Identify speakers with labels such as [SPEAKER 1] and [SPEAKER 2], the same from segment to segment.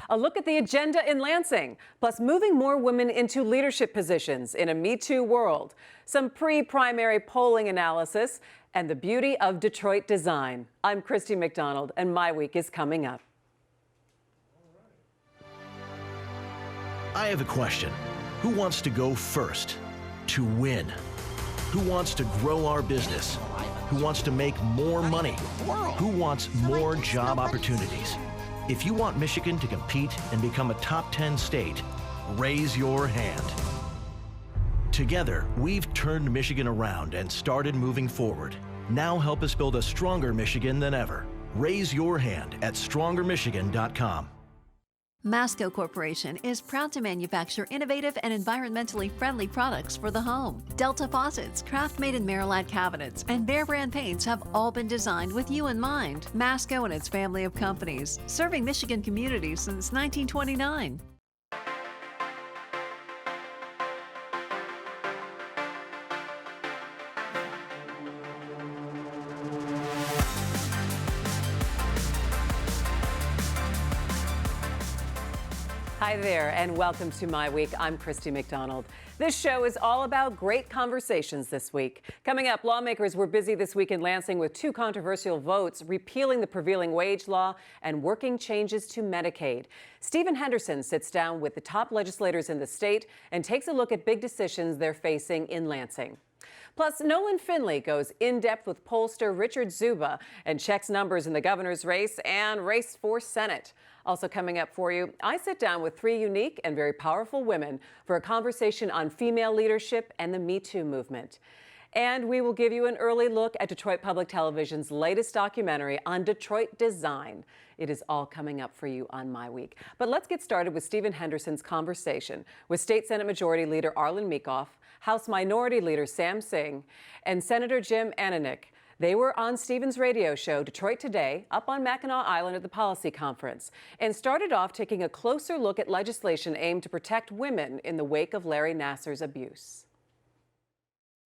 [SPEAKER 1] A look at the agenda in Lansing, plus moving more women into leadership positions in a Me Too world, some pre-primary polling analysis, and the beauty of Detroit design. I'm Christy McDonald, and MiWeek is coming up.
[SPEAKER 2] I have a question. Who wants to go first? To win? Who wants to grow our business? Who wants to make more money? Who wants more job opportunities? If you want Michigan to compete and become a top 10 state, raise your hand. Together, we've turned Michigan around and started moving forward. Now help us build a stronger Michigan than ever. Raise your hand at strongermichigan.com.
[SPEAKER 3] Masco Corporation is proud to manufacture innovative and environmentally friendly products for the home. Delta faucets, Craft-made in Merillat cabinets, and Behr brand paints have all been designed with you in mind. Masco and its family of companies, serving Michigan communities since 1929.
[SPEAKER 1] Hi there, and welcome to MiWeek. I'm Christy McDonald. This show is all about great conversations this week. Coming up, lawmakers were busy this week in Lansing with two controversial votes, repealing the prevailing wage law and working changes to Medicaid. Stephen Henderson sits down with the top legislators in the state and takes a look at big decisions they're facing in Lansing. Plus, Nolan Finley goes in-depth with pollster Richard Czuba and checks numbers in the governor's race and race for Senate. Also coming up for you, I sit down with three unique and very powerful women for a conversation on female leadership and the Me Too movement. And we will give you an early look at Detroit Public Television's latest documentary on Detroit design. It is all coming up for you on MiWeek. But let's get started with Stephen Henderson's conversation with State Senate Majority Leader Arlen Meekhoff, House Minority Leader Sam Singh, and Senator Jim Ananich. They were on Stephen's radio show, Detroit Today, up on Mackinac Island at the Policy Conference, and started off taking a closer look at legislation aimed to protect women in the wake of Larry Nassar's abuse.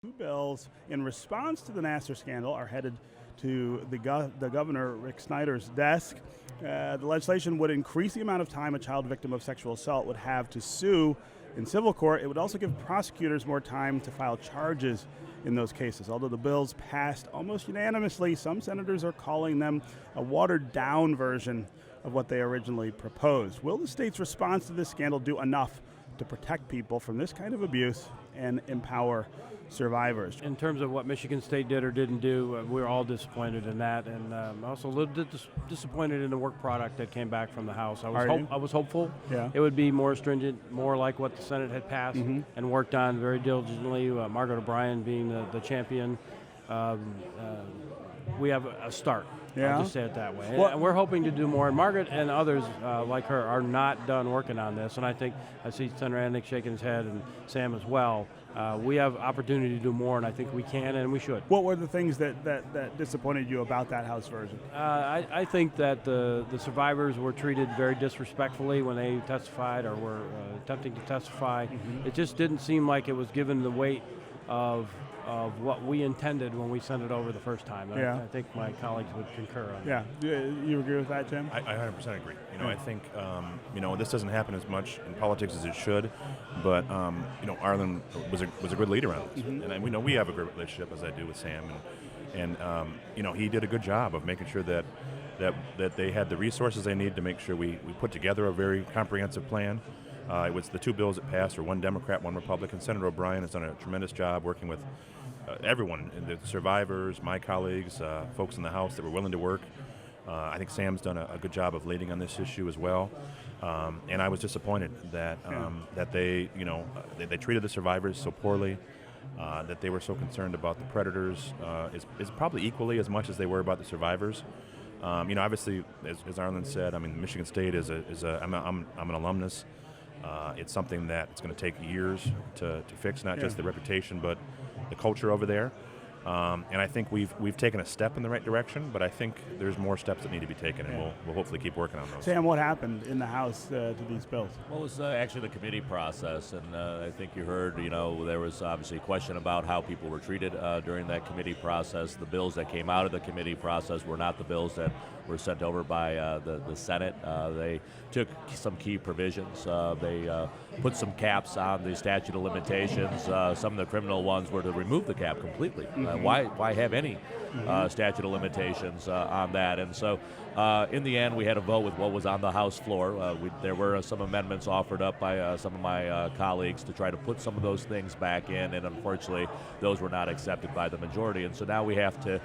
[SPEAKER 4] Two bills in response to the Nassar scandal are headed to the Governor Rick Snyder's desk. The legislation would increase the amount of time a child victim of sexual assault would have to sue in civil court. It would also give prosecutors more time to file charges in those cases. Although the bills passed almost unanimously, some senators are calling them a watered-down version of what they originally proposed. Will the state's response to this scandal do enough to protect people from this kind of abuse and empower survivors?
[SPEAKER 5] In terms of what Michigan State did or didn't do, we're all disappointed in that, and also a little bit disappointed in the work product that came back from the House. I was hopeful it would be more stringent, more like what the Senate had passed and worked on very diligently. Margaret O'Brien being the champion. We have a start. I'll just say it that way. And we're hoping to do more. And Margaret and others like her are not done working on this. And I think I see Senator Ananich shaking his head, and Sam as well. We have opportunity to do more, and I think we can and we should.
[SPEAKER 4] What were the things that disappointed you about that House version?
[SPEAKER 5] I think that the survivors were treated very disrespectfully when they testified or were attempting to testify. It just didn't seem like it was given the weight of what we intended when we sent it over the first time. I think my colleagues would concur on that.
[SPEAKER 4] You agree with that, Jim?
[SPEAKER 6] I 100% agree. I think, this doesn't happen as much in politics as it should, but, Arlen was a good leader on this. And we know we have a great relationship, as I do with Sam, and he did a good job of making sure that they had the resources they need to make sure we put together a very comprehensive plan. It was the two bills that passed, or one Democrat, one Republican. Senator O'Brien has done a tremendous job working with everyone, the survivors, my colleagues, folks in the House that were willing to work. I think Sam's done a good job of leading on this issue as well. And I was disappointed that they treated the survivors so poorly, that they were so concerned about the predators, is probably equally as much as they were about the survivors. Obviously, as Arlen said, Michigan State I'm an alumnus. It's something that it's going to take years to fix, not just the reputation, but the culture over there. And I think we've taken a step in the right direction, but I think there's more steps that need to be taken, and we'll hopefully keep working on those.
[SPEAKER 4] Sam, what happened in the House to these bills?
[SPEAKER 7] Well, it was actually the committee process, and I think you heard, there was obviously a question about how people were treated during that committee process. The bills that came out of the committee process were not the bills that were sent over by the Senate. They took some key provisions. They put some caps on the statute of limitations. Some of the criminal ones were to remove the cap completely. Why have any statute of limitations on that? And so in the end, we had a vote with what was on the House floor. There were some amendments offered up by some of my colleagues to try to put some of those things back in, and unfortunately, those were not accepted by the majority. And so now we have to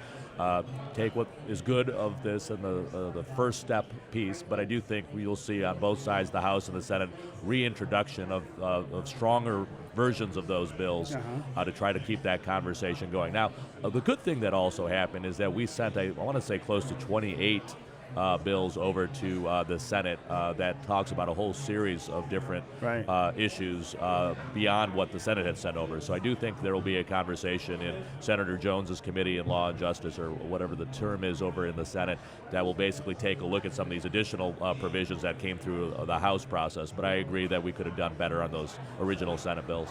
[SPEAKER 7] take what is good of this and the first step piece, but I do think you'll see on both sides, the House and the Senate, reintroduction of stronger versions of those bills to try to keep that conversation going. Now, the good thing that also happened is that we sent, I want to say, close to 28 bills over to the Senate that talks about a whole series of different issues beyond what the Senate had sent over. So I do think there will be a conversation in Senator Jones's Committee on Law and Justice, or whatever the term is over in the Senate, that will basically take a look at some of these additional provisions that came through the House process. But I agree that we could have done better on those original Senate bills.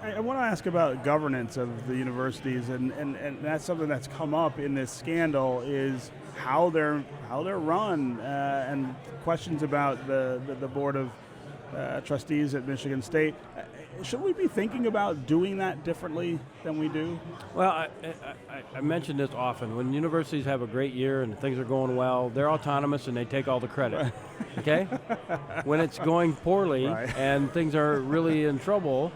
[SPEAKER 4] I want to ask about governance of the universities, and that's something that's come up in this scandal, is how they're run, and questions about the board of trustees at Michigan State. Should we be thinking about doing that differently than we do?
[SPEAKER 5] Well, I mention this often. When universities have a great year and things are going well, they're autonomous and they take all the credit. Okay? When it's going poorly and things are really in trouble,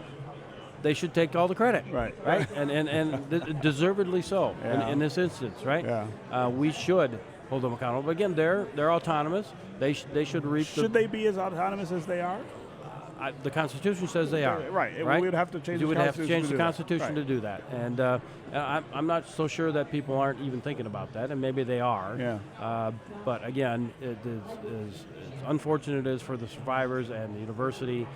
[SPEAKER 5] they should take all the credit, right? And deservedly so in this instance, right? Yeah. We should hold them accountable. But again, they're autonomous. They should reap.
[SPEAKER 4] Should they be as autonomous as they are?
[SPEAKER 5] The Constitution says they are. Right.
[SPEAKER 4] We would have to change.
[SPEAKER 5] You would have to change the Constitution to do that. And I'm not so sure that people aren't even thinking about that, and maybe they are. Yeah. But again, it is unfortunate it is for the survivors and the university.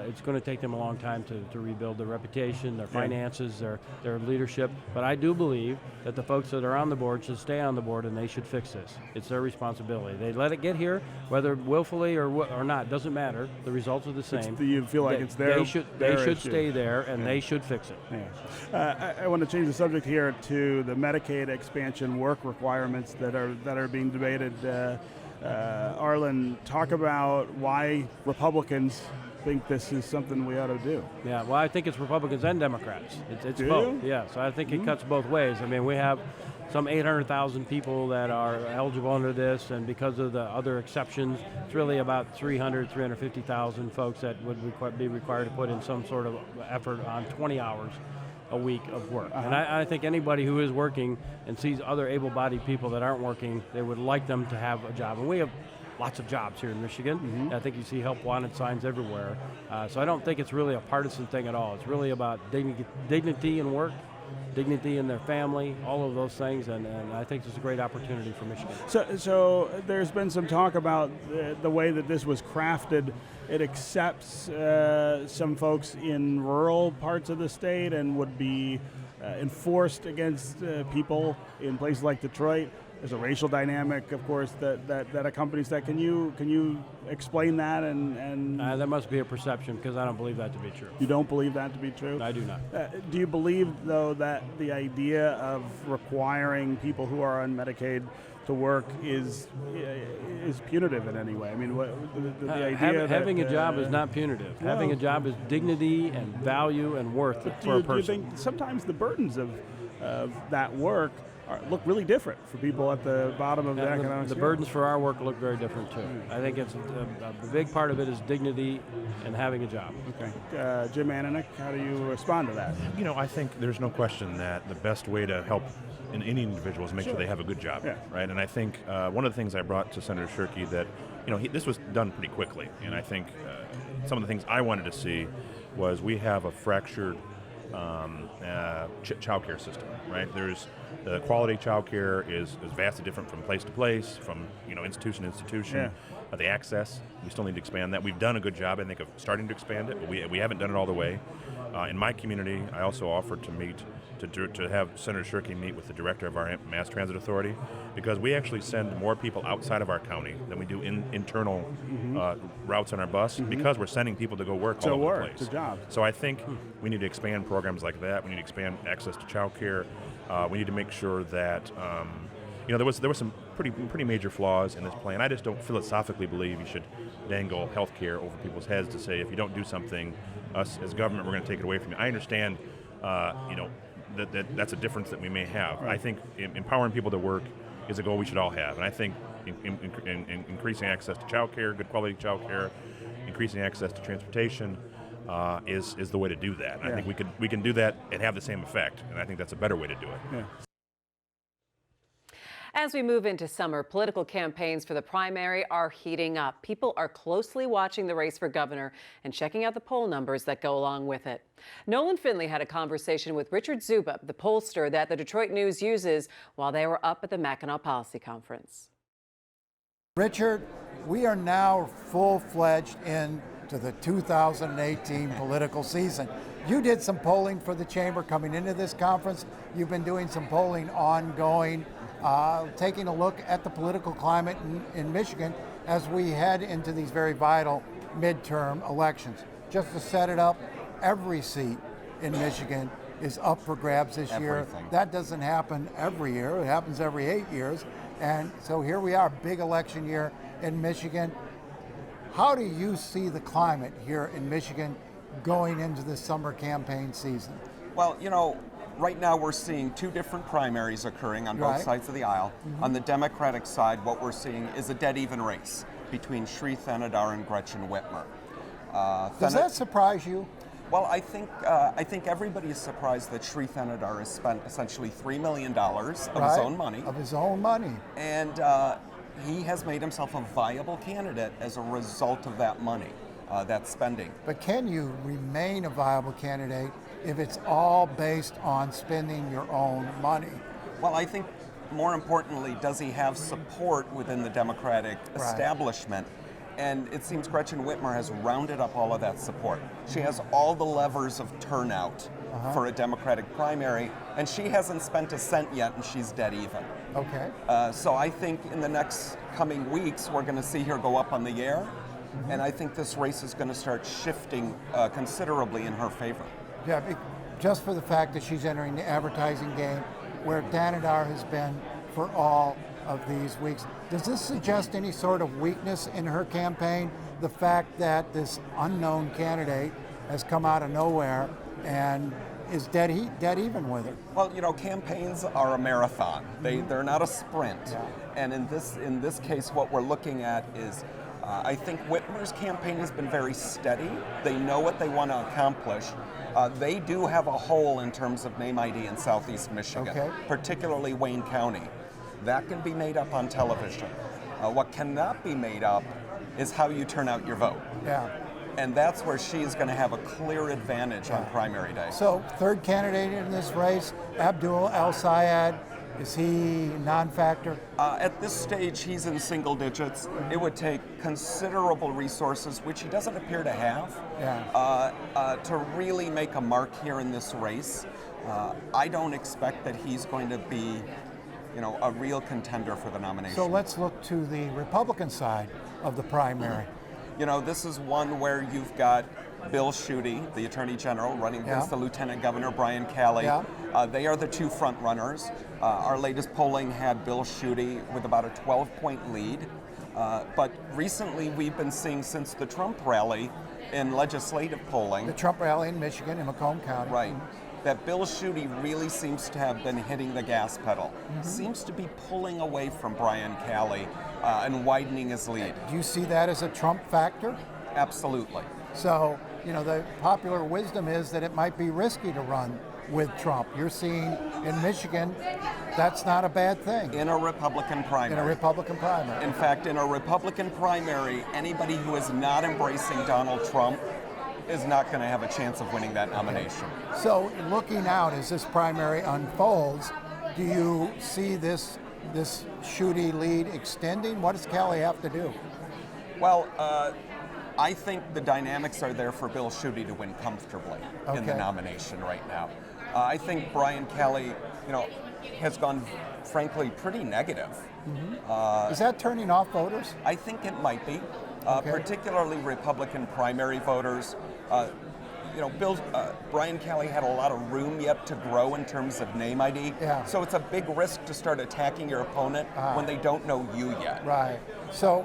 [SPEAKER 5] It's going to take them a long time to rebuild their reputation, their finances, their leadership. But I do believe that the folks that are on the board should stay on the board, and they should fix this. It's their responsibility. They let it get here, whether willfully or not, doesn't matter. The results are the same.
[SPEAKER 4] You feel like it's their
[SPEAKER 5] They should stay there, and they should fix it.
[SPEAKER 4] Yeah. I want to change the subject here to the Medicaid expansion work requirements that are being debated. Arlen, talk about why Republicans think this is something we ought to do.
[SPEAKER 5] Yeah, well, I think it's Republicans and Democrats. It's both. Yeah, so I think it cuts both ways. I mean, we have some 800,000 people that are eligible under this, and because of the other exceptions, it's really about 350,000 folks that would be required to put in some sort of effort on 20 hours a week of work. And I think anybody who is working and sees other able-bodied people that aren't working, they would like them to have a job. And we have lots of jobs here in Michigan. I think you see help wanted signs everywhere. So I don't think it's really a partisan thing at all. It's really about dignity in work, dignity in their family, all of those things, and I think it's a great opportunity for Michigan.
[SPEAKER 4] So there's been some talk about the way that this was crafted. It accepts some folks in rural parts of the state and would be enforced against people in places like Detroit. There's a racial dynamic, of course, that accompanies that. Can you explain that? And
[SPEAKER 5] that must be a perception, because I don't believe that to be true.
[SPEAKER 4] You don't believe that to be true?
[SPEAKER 5] I do not.
[SPEAKER 4] Do you believe, though, that the idea of requiring people who are on Medicaid to work is punitive in any way? I mean, the idea
[SPEAKER 5] having a job is not punitive. Well, having a job is dignity and value and worth for a person.
[SPEAKER 4] Do you think sometimes the burdens of that work look really different for people at the bottom of the economic scale?
[SPEAKER 5] The burdens for our work look very different too. I think it's a big part of it is dignity and having a job.
[SPEAKER 4] Okay. Jim Ananick, how do you respond to that?
[SPEAKER 6] I think there's no question that the best way to help in any individual is make sure they have a good job, right? And I think one of the things I brought to Senator Shirkey that, this was done pretty quickly, and I think some of the things I wanted to see was we have a fractured child care system, right? There's the quality of child care is vastly different from place to place, from institution to institution. The access, we still need to expand that. We've done a good job, I think, of starting to expand it, but we haven't done it all the way. In my community, I also offered to have Senator Shirkey meet with the director of our Mass Transit Authority, because we actually send more people outside of our county than we do internal routes on our bus, because we're sending people to go work all over the place.
[SPEAKER 4] To jobs.
[SPEAKER 6] So I think we need to expand programs like that. We need to expand access to child care. We need to make sure that there was some pretty major flaws in this plan. I just don't philosophically believe you should dangle health care over people's heads to say, if you don't do something, us as government, we're going to take it away from you. I understand, that's a difference that we may have. Right. I think empowering people to work is a goal we should all have. And I think increasing access to child care, good quality child care, increasing access to transportation is the way to do that. And I think we can do that and have the same effect. And I think that's a better way to do it.
[SPEAKER 4] Yeah.
[SPEAKER 1] As we move into summer, political campaigns for the primary are heating up. People are closely watching the race for governor and checking out the poll numbers that go along with it. Nolan Finley had a conversation with Richard Czuba, the pollster that the Detroit News uses, while they were up at the Mackinac Policy Conference.
[SPEAKER 8] Richard, we are now full-fledged into the 2018 political season. You did some polling for the chamber coming into this conference. You've been doing some polling ongoing, taking a look at the political climate in Michigan as we head into these very vital midterm elections. Just to set it up, every seat in Michigan is up for grabs this year. That doesn't happen every year. It happens every 8 years. And so here we are, big election year in Michigan. How do you see the climate here in Michigan going into the summer campaign season?
[SPEAKER 9] Well, right now we're seeing two different primaries occurring on both sides of the aisle. Mm-hmm. On the Democratic side, what we're seeing is a dead-even race between Sri Thanedar and Gretchen Whitmer.
[SPEAKER 8] Does that surprise you?
[SPEAKER 9] Well, I think everybody is surprised that Sri Thanedar has spent essentially $3 million of his own money.
[SPEAKER 8] Of his own money.
[SPEAKER 9] And he has made himself a viable candidate as a result of that money, that spending.
[SPEAKER 8] But can you remain a viable candidate if it's all based on spending your own money?
[SPEAKER 9] Well, I think more importantly, does he have support within the Democratic establishment? And it seems Gretchen Whitmer has rounded up all of that support. She has all the levers of turnout for a Democratic primary, and she hasn't spent a cent yet, and she's dead even.
[SPEAKER 8] Okay.
[SPEAKER 9] So I think in the next coming weeks, we're going to see her go up on the air, and I think this race is going to start shifting considerably in her favor.
[SPEAKER 8] Yeah, just for the fact that she's entering the advertising game, where Thanedar has been for all of these weeks. Does this suggest any sort of weakness in her campaign? The fact that this unknown candidate has come out of nowhere and is dead even with her?
[SPEAKER 9] Well, campaigns are a marathon. They're not a sprint. Yeah. And in this case, what we're looking at is, I think Whitmer's campaign has been very steady. They know what they want to accomplish. They do have a hole in terms of name ID in Southeast Michigan, particularly Wayne County. That can be made up on television. What cannot be made up is how you turn out your vote.
[SPEAKER 8] Yeah.
[SPEAKER 9] And that's where she is going to have a clear advantage on primary day.
[SPEAKER 8] So, third candidate in this race, Abdul El-Sayed, is he non-factor?
[SPEAKER 9] At this stage, he's in single digits. It would take considerable resources, which he doesn't appear to have, to really make a mark here in this race. I don't expect that he's going to be a real contender for the nomination.
[SPEAKER 8] So let's look to the Republican side of the primary.
[SPEAKER 9] This is one where you've got Bill Schuette, the Attorney General, running against the Lieutenant Governor Brian Calley. Yeah. They are the two front runners. Our latest polling had Bill Schuette with about a 12-point lead. But recently we've been seeing, since the Trump rally in legislative polling.
[SPEAKER 8] The Trump rally in Michigan, in Macomb County.
[SPEAKER 9] Right. That Bill Schuette really seems to have been hitting the gas pedal. Seems to be pulling away from Brian Calley and widening his lead.
[SPEAKER 8] Do you see that as a Trump factor?
[SPEAKER 9] Absolutely.
[SPEAKER 8] So, the popular wisdom is that it might be risky to run with Trump. You're seeing in Michigan, that's not a bad thing.
[SPEAKER 9] In a Republican primary.
[SPEAKER 8] In a Republican primary.
[SPEAKER 9] In fact, in a Republican primary, anybody who is not embracing Donald Trump is not going to have a chance of winning that nomination.
[SPEAKER 8] So, looking out as this primary unfolds, do you see this Schuette lead extending? What does Calley have to do?
[SPEAKER 9] Well, I think the dynamics are there for Bill Schuette to win comfortably in the nomination right now. I think Brian Calley, has gone, frankly, pretty negative.
[SPEAKER 8] Is that turning off voters?
[SPEAKER 9] I think it might be. Particularly Republican primary voters. Brian Kelly had a lot of room yet to grow in terms of name ID.
[SPEAKER 8] Yeah.
[SPEAKER 9] So it's a big risk to start attacking your opponent when they don't know you yet.
[SPEAKER 8] Right. So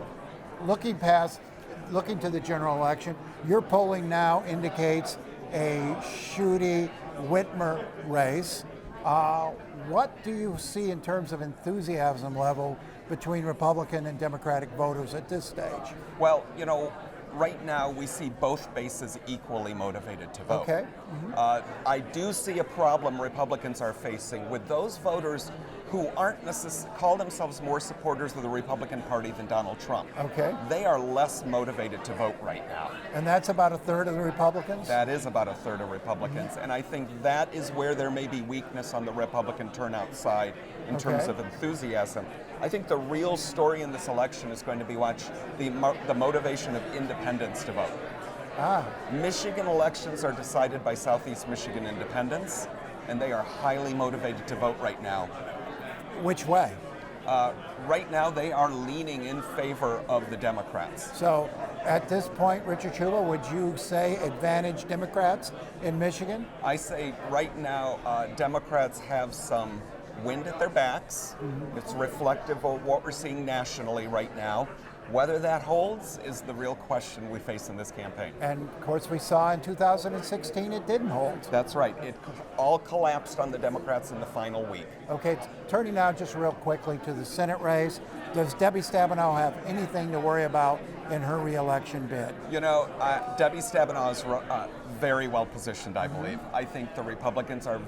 [SPEAKER 8] looking to the general election, your polling now indicates a Schuette Whitmer race. What do you see in terms of enthusiasm level between Republican and Democratic voters at this stage?
[SPEAKER 9] Well, right now we see both bases equally motivated to vote.
[SPEAKER 8] Okay.
[SPEAKER 9] I do see a problem Republicans are facing with those voters who aren't call themselves more supporters of the Republican Party than Donald Trump.
[SPEAKER 8] Okay.
[SPEAKER 9] They are less motivated to vote right now.
[SPEAKER 8] And that's about a third of the Republicans?
[SPEAKER 9] That is about a third of Republicans. And I think that is where there may be weakness on the Republican turnout side in terms of enthusiasm. I think the real story in this election is going to be the motivation of independents to vote. Michigan elections are decided by Southeast Michigan independents, and they are highly motivated to vote right now.
[SPEAKER 8] Which way?
[SPEAKER 9] Right now, they are leaning in favor of the Democrats.
[SPEAKER 8] So, at this point, Richard Czuba, would you say advantage Democrats in Michigan?
[SPEAKER 9] I say right now, Democrats have some wind at their backs. It's reflective of what we're seeing nationally right now. Whether that holds is the real question we face in this campaign.
[SPEAKER 8] And of course, we saw in 2016 it didn't hold.
[SPEAKER 9] That's right. It all collapsed on the Democrats in the final week.
[SPEAKER 8] Okay, turning now just real quickly to the Senate race. Does Debbie Stabenow have anything to worry about in her re-election bid?
[SPEAKER 9] Debbie Stabenow is very well positioned, I believe. I think the Republicans are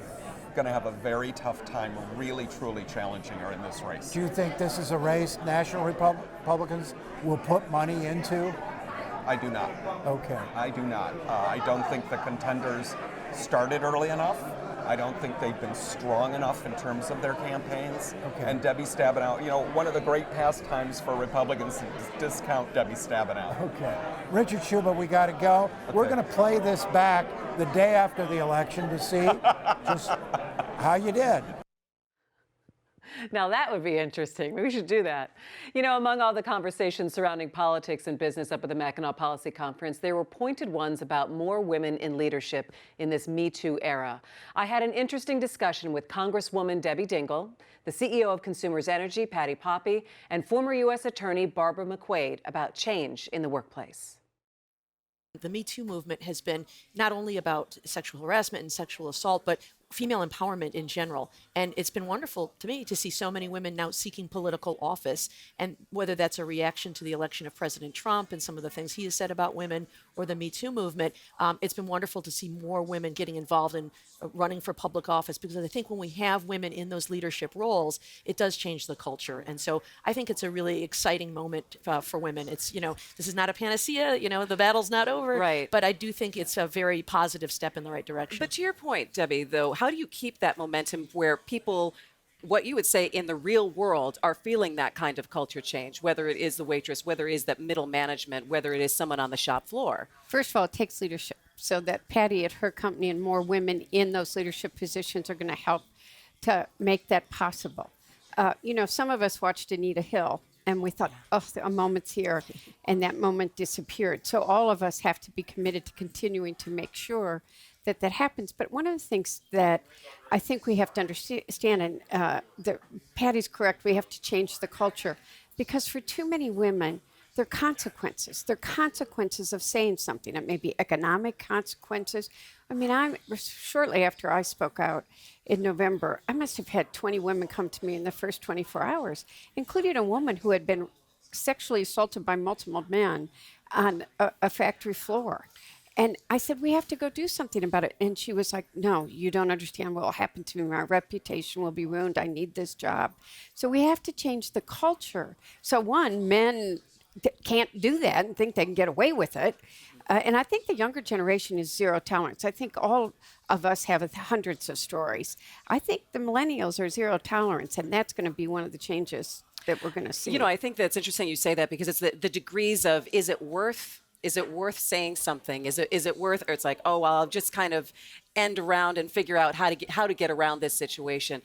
[SPEAKER 9] going to have a very tough time really, truly challenging her in this race.
[SPEAKER 8] Do you think this is a race national Republicans will put money into?
[SPEAKER 9] I do not.
[SPEAKER 8] Okay.
[SPEAKER 9] I do not. I don't think the contenders started early enough. I don't think they've been strong enough in terms of their campaigns.
[SPEAKER 8] Okay.
[SPEAKER 9] And Debbie Stabenow, one of the great pastimes for Republicans is discount Debbie Stabenow.
[SPEAKER 8] Okay. Richard Czuba, we got to go. Okay. We're going to play this back the day after the election to see just how you did.
[SPEAKER 1] Now that would be interesting. We should do that. Among all the conversations surrounding politics and business up at the Mackinac Policy Conference, there were pointed ones about more women in leadership in this Me Too era. I had an interesting discussion with Congresswoman Debbie Dingell, the CEO of Consumers Energy, Patty Poppe, and former U.S. Attorney Barbara McQuade about change in the workplace.
[SPEAKER 10] The Me Too movement has been not only about sexual harassment and sexual assault, but female empowerment in general. And it's been wonderful to me to see so many women now seeking political office. And whether that's a reaction to the election of President Trump and some of the things he has said about women or the Me Too movement, it's been wonderful to see more women getting involved in running for public office, because I think when we have women in those leadership roles, it does change the culture. And so I think it's a really exciting moment for women. It's, this is not a panacea, the battle's not over.
[SPEAKER 1] Right.
[SPEAKER 10] But I do think it's a very positive step in the right direction.
[SPEAKER 1] But to your point, Debbie, though, how do you keep that momentum where people, what you would say in the real world, are feeling that kind of culture change, whether it is the waitress, whether it is that middle management, whether it is someone on the shop floor?
[SPEAKER 11] First of all, it takes leadership. So that Patty at her company and more women in those leadership positions are going to help to make that possible. Some of us watched Anita Hill and we thought, a moment's here, and that moment disappeared. So all of us have to be committed to continuing to make sure that happens. But one of the things that I think we have to understand, and Patty's correct, we have to change the culture, because for too many women, there are consequences. There are consequences of saying something. It may be economic consequences. I mean, shortly after I spoke out in November, I must have had 20 women come to me in the first 24 hours, including a woman who had been sexually assaulted by multiple men on a factory floor. And I said, we have to go do something about it. And she was like, no, you don't understand what will happen to me. My reputation will be ruined. I need this job. So we have to change the culture. So one, men can't do that and think they can get away with it. And I think the younger generation is zero tolerance. I think all of us have hundreds of stories. I think the millennials are zero tolerance, and that's going to be one of the changes that we're going to see.
[SPEAKER 1] I think that's interesting you say that, because it's the degrees of, is it worth saying something? Is it worth, or it's like, oh, well, I'll just kind of end around and figure out how to get around this situation.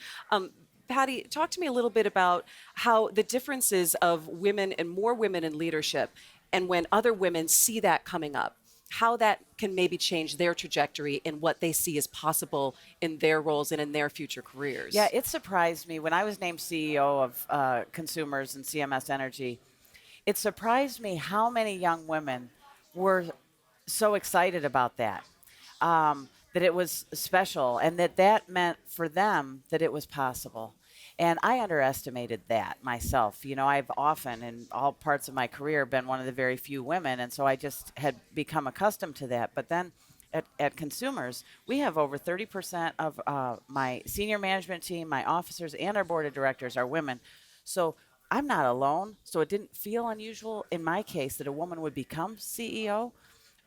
[SPEAKER 1] Patty, talk to me a little bit about how the differences of women and more women in leadership, and when other women see that coming up, how that can maybe change their trajectory and what they see as possible in their roles and in their future careers.
[SPEAKER 12] Yeah, it surprised me when I was named CEO of Consumers and CMS Energy. It surprised me how many young women were so excited about that, that it was special and that meant for them that it was possible. And I underestimated that myself. You know, I've often, in all parts of my career, been one of the very few women, and so I just had become accustomed to that. But then at Consumers, we have over 30% of my senior management team, my officers, and our board of directors are women. So I'm not alone, so it didn't feel unusual in my case that a woman would become CEO.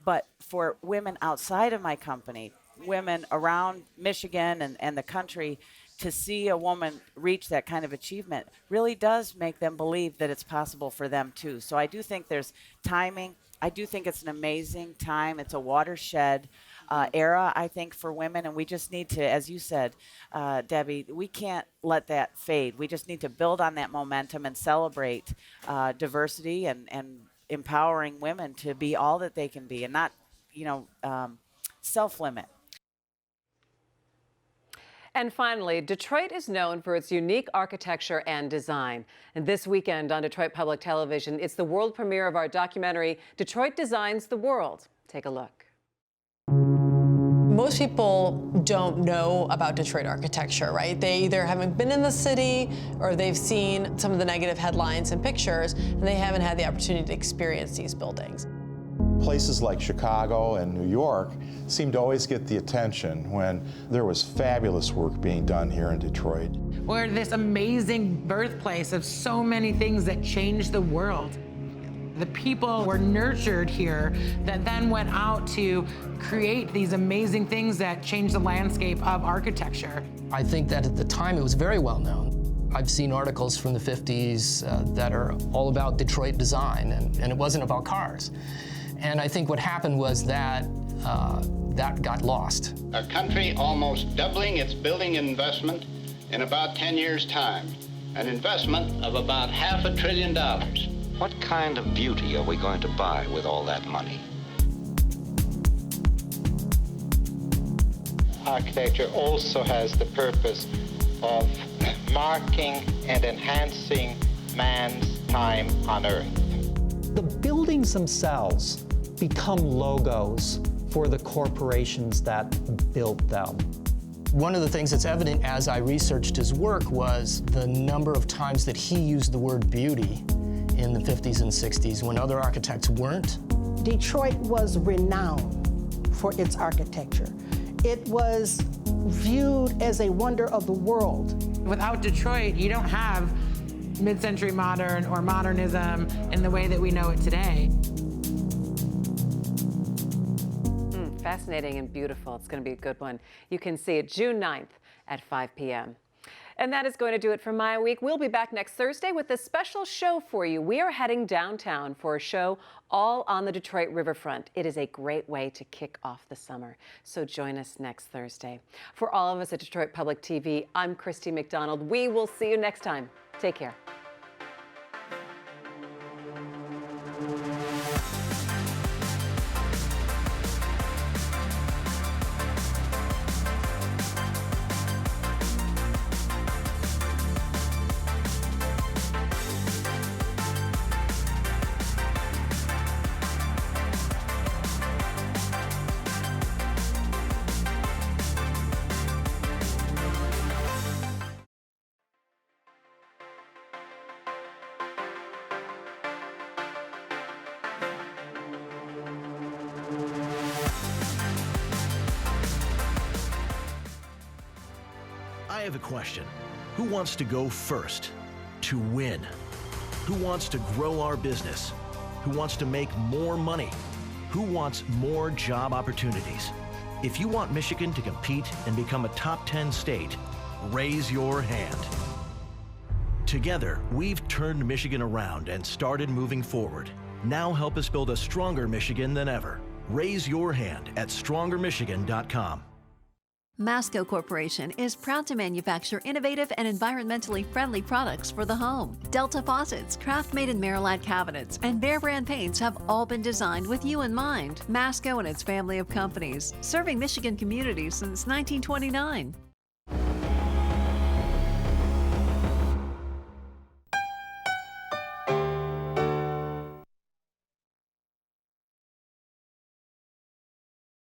[SPEAKER 12] But for women outside of my company, women around Michigan and the country, to see a woman reach that kind of achievement really does make them believe that it's possible for them too. So I do think there's timing. I do think it's an amazing time. It's a watershed era, I think, for women. And we just need to, as you said, Debbie, we can't let that fade. We just need to build on that momentum and celebrate diversity and empowering women to be all that they can be and not, self-limit.
[SPEAKER 1] And finally, Detroit is known for its unique architecture and design. And this weekend on Detroit Public Television, it's the world premiere of our documentary, Detroit Designs the World. Take a look.
[SPEAKER 13] Most people don't know about Detroit architecture, right? They either haven't been in the city or they've seen some of the negative headlines and pictures, and they haven't had the opportunity to experience these buildings.
[SPEAKER 14] Places like Chicago and New York seemed to always get the attention when there was fabulous work being done here in Detroit.
[SPEAKER 15] We're this amazing birthplace of so many things that changed the world. The people were nurtured here that then went out to create these amazing things that changed the landscape of architecture.
[SPEAKER 16] I think that at the time it was very well known. I've seen articles from the 50s that are all about Detroit design, and it wasn't about cars. And I think what happened was that that got lost.
[SPEAKER 17] A country almost doubling its building investment in about 10 years' time. An investment of about $500 billion.
[SPEAKER 18] What kind of beauty are we going to buy with all that money?
[SPEAKER 17] Architecture also has the purpose of marking and enhancing man's time on Earth.
[SPEAKER 19] The buildings themselves become logos for the corporations that built them.
[SPEAKER 16] One of the things that's evident as I researched his work was the number of times that he used the word beauty in the 50s and 60s when other architects weren't.
[SPEAKER 20] Detroit was renowned for its architecture. It was viewed as a wonder of the world.
[SPEAKER 15] Without Detroit, you don't have mid-century modern or modernism in the way that we know it today.
[SPEAKER 1] Fascinating and beautiful. It's going to be a good one. You can see it June 9th at 5 p.m. And that is going to do it for MiWeek. We'll be back next Thursday with a special show for you. We are heading downtown for a show all on the Detroit riverfront. It is a great way to kick off the summer. So join us next Thursday. For all of us at Detroit Public TV, I'm Christy McDonald. We will see you next time. Take care.
[SPEAKER 2] I have a question. Who wants to go first to win? Who wants to grow our business? Who wants to make more money? Who wants more job opportunities? If you want Michigan to compete and become a top 10 state, raise your hand. Together, we've turned Michigan around and started moving forward. Now help us build a stronger Michigan than ever. Raise your hand at strongermichigan.com.
[SPEAKER 3] Masco Corporation is proud to manufacture innovative and environmentally friendly products for the home. Delta faucets, craft-made in Merillat cabinets, and Behr brand paints have all been designed with you in mind. Masco and its family of companies, serving Michigan communities since 1929.